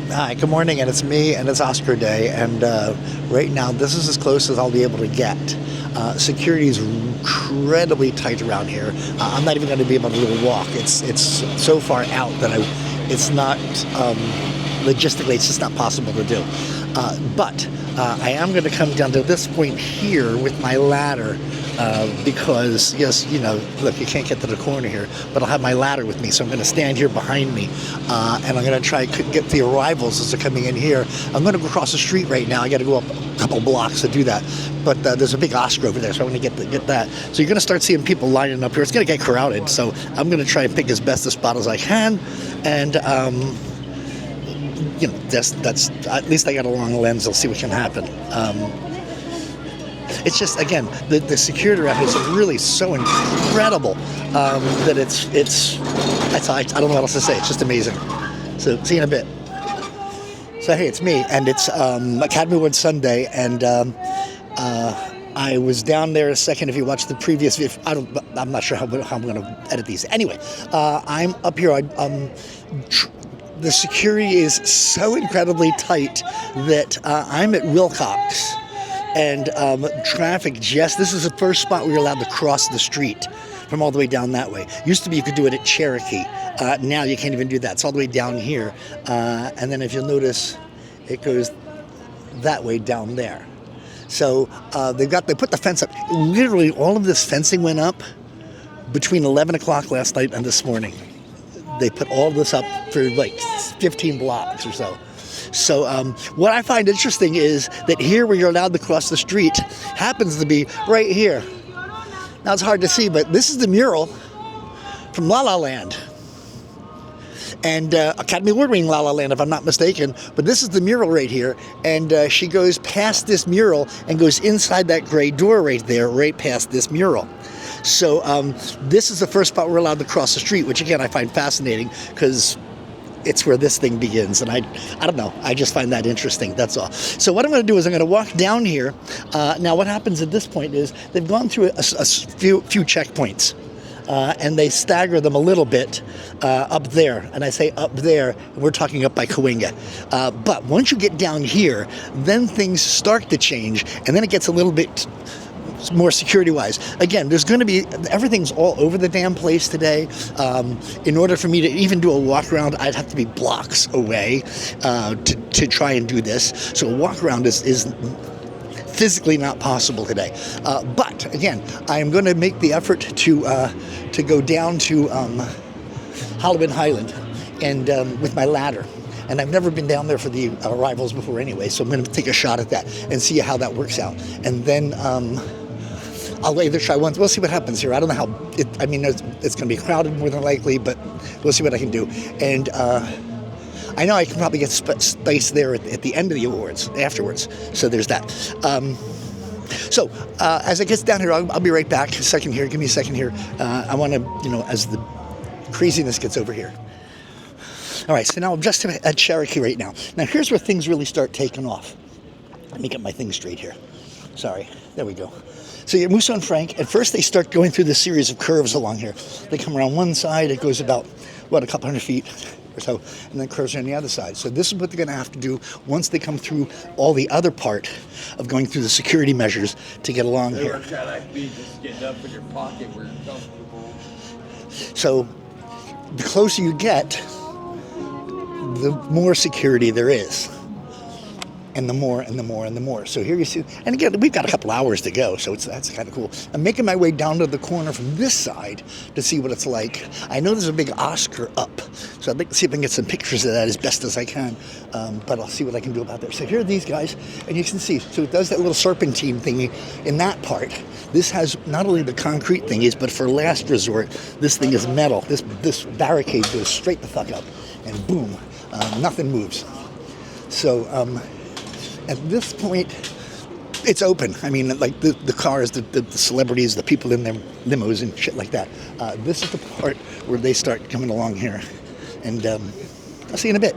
Hi, good morning, and it's me, and it's Oscar Day, and right now this is as close as I'll be able to get. Security is incredibly tight around here. I'm not even going to be able to do a walk. It's so far out that it's not logistically, it's just not possible to do. But I am going to come down to this point here with my ladder. Because, yes, look, you can't get to the corner here, but I'll have my ladder with me, so I'm going to stand here behind me, and I'm going to try to get the arrivals as they're coming in here. I'm going to go across the street right now. I got to go up a couple blocks to do that, but there's a big Oscar over there, so I'm going to get that. So you're going to start seeing people lining up here. It's going to get crowded, so I'm going to try and pick as best a spot as I can, and that's at least I got a long lens. I'll see what can happen. It's just, again, the security wrap is really so incredible that I don't know what else to say. It's just amazing. So see you in a bit. So hey, it's me, and it's Academy Award Sunday, and I was down there a second. If you watched the previous video, I'm not sure how I'm going to edit these. Anyway, I'm up here. The security is so incredibly tight that I'm at Wilcox. And traffic this is the first spot where you're allowed to cross the street from all the way down that way. Used to be you could do it at Cherokee. Now you can't even do that. It's all the way down here. And then if you'll notice, it goes that way down there. So they put the fence up. Literally all of this fencing went up between 11 o'clock last night and this morning. They put all this up for like 15 blocks or so. So what I find interesting is that here where you're allowed to cross the street happens to be right here. Now it's hard to see, but this is the mural from La La Land. And Academy Award-winning La La Land, if I'm not mistaken. But this is the mural right here. And she goes past this mural and goes inside that gray door right there, right past this mural. So this is the first spot we're allowed to cross the street, which again I find fascinating because it's where this thing begins, and I don't know. I just find that interesting. That's all. So what I'm going to do is I'm going to walk down here. Now, what happens at this point is they've gone through a few checkpoints, and they stagger them a little bit up there. And I say up there, we're talking up by Cahuenga. But once you get down here, then things start to change, and then it gets a little bit more security-wise. Again, there's going to be, everything's all over the damn place today. In order for me to even do a walk-around, I'd have to be blocks away to try and do this. So a walk-around is physically not possible today. But, again, I'm going to make the effort to go down to Halloween Highland and with my ladder. And I've never been down there for the arrivals before anyway, so I'm going to take a shot at that and see how that works out. And then I'll either try once. We'll see what happens here. I don't know how. It's going to be crowded more than likely, but we'll see what I can do. And I know I can probably get space there at the end of the awards afterwards. So there's that. So as I get down here, I'll be right back. A second here. Give me a second here. I want to, as the craziness gets over here. All right, so now I'm just at Cherokee right now. Now, here's where things really start taking off. Let me get my thing straight here. Sorry. There we go. So you're Musso and Frank. At first, they start going through this series of curves along here. They come around one side. It goes about, a couple hundred feet or so, and then curves on the other side. So this is what they're going to have to do once they come through all the other part of going through the security measures to get along here. Like me, just getting up in your pocket where you're comfortable. So the closer you get, the more security there is. And the more and the more and the more. So here you see, and again, we've got a couple hours to go, so that's kind of cool. I'm making my way down to the corner from this side to see what it's like. I know there's a big Oscar up, so I'd like to see if I can get some pictures of that as best as I can, but I'll see what I can do about that. So here are these guys, and you can see, so it does that little serpentine thingy in that part. This has not only the concrete thingies, but for last resort, this thing is metal. This barricade goes straight the fuck up, and boom, nothing moves. So, at this point, it's open. I mean, like the cars, the celebrities, the people in their limos and shit like that. This is the part where they start coming along here. And I'll see you in a bit.